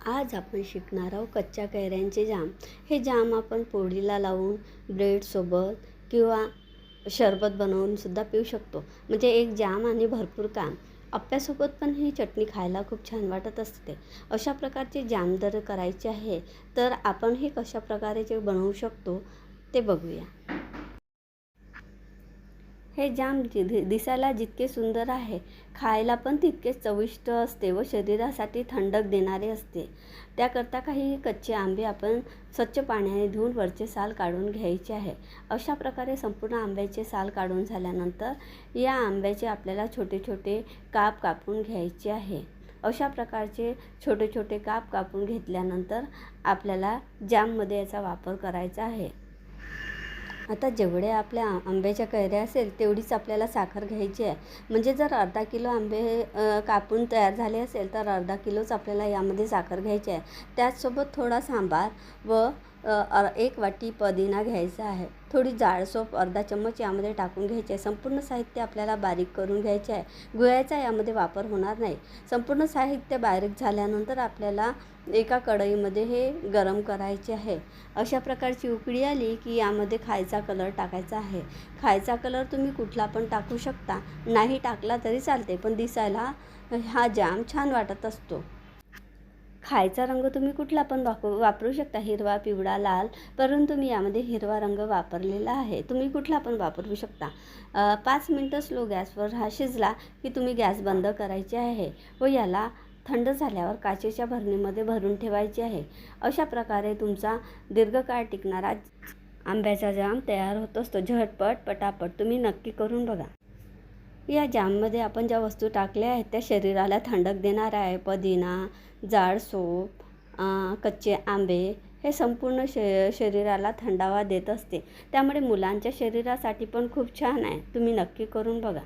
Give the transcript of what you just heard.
आज आपण शिकणार आहोत कच्च्या कैऱ्यांचे जाम. हे जाम आपण पोळीला लावून ब्रेडसोबत किंवा शरबत बनवून सुद्धा पिऊ शकतो. म्हणजे एक जाम आणि भरपूर काम. आप्यासोबत पण ही चटणी खायला खूप छान वाटत असते. अशा प्रकारचे जाम जर करायचे आहे तर आपण हे कशा प्रकारे जे बनवू शकतो ते बघूया. हे जाम दिसायला जितके सुंदर आहे, खायला पण तितकेच चविष्ट असते व शरीरासाठी थंडक देणारे असते. त्याकरता काही कच्चे आंबे आपण स्वच्छ पाण्याने धुवून वरचे साल काढून घ्यायचे आहे. अशा प्रकारे संपूर्ण आंब्याचे साल काढून झाल्यानंतर या आंब्याचे आपल्याला छोटे छोटे काप कापून घ्यायचे आहे. अशा प्रकारचे छोटे छोटे काप कापून घेतल्यानंतर आपल्याला जाममध्ये याचा वापर करायचा आहे. आता जेवढे आपल्या आंब्याच्या कैऱ्या असेल तेवढीच आपल्याला साखर घ्यायची आहे. म्हणजे जर अर्धा किलो आंबे कापून तयार झाले असेल तर अर्धा किलोच आपल्याला यामध्ये साखर घ्यायची आहे. त्याचसोबत थोडा सांबार व 1 वाटी पुदिना घ्यायचा आहे. थोडी जाडसोप अर्धा चम्मच यामध्ये टाकून घ्यायचे आहे. संपूर्ण साहित्य आपल्याला बारीक करून घ्यायचे आहे. गुळाचा यामध्ये वापर होणार नाही. संपूर्ण साहित्य बारीक झाल्यानंतर आपल्याला एका कढईमध्ये हे गरम करायचे आहे. अशा प्रकारची उकळी आली की यामध्ये खायचा कलर टाकायचा आहे. खायचा कलर तुम्ही कुठला पण टाकू शकता, नाही टाकला तरी चालते, पण दिसायला हा जाम छान वाटत असतो. खायचा रंग तुम्ही कुठला पण वापरू शकता, हिरवा, पिवळा, लाल, परंतु मी यामध्ये हिरवा रंग वापरलेला आहे. तुम्ही कुठला पण वापरू शकता. 5 मिनटं स्लो गॅसवर हा शिजला की तुम्ही गॅस बंद करायचे आहे व याला थंड झाल्यावर काचेच्या भरणीमध्ये भरून ठेवायचे आहे. अशा प्रकारे तुमचा दीर्घकाळ टिकणारा आंब्याचा जाम तयार होत असतो. झटपट पटापट तुम्ही नक्की करून बघा. या जाममध्ये आपण ज्या वस्तू टाकल्या आहेत त्या शरीराला थंडक देणार आहे. पुदिना, जाड सोप, कच्चे आंबे हे संपूर्ण शरीराला थंडावा देत असते. त्यामुळे मुलांच्या शरीरासाठी पण खूप छान आहे. तुम्ही नक्की करून बघा.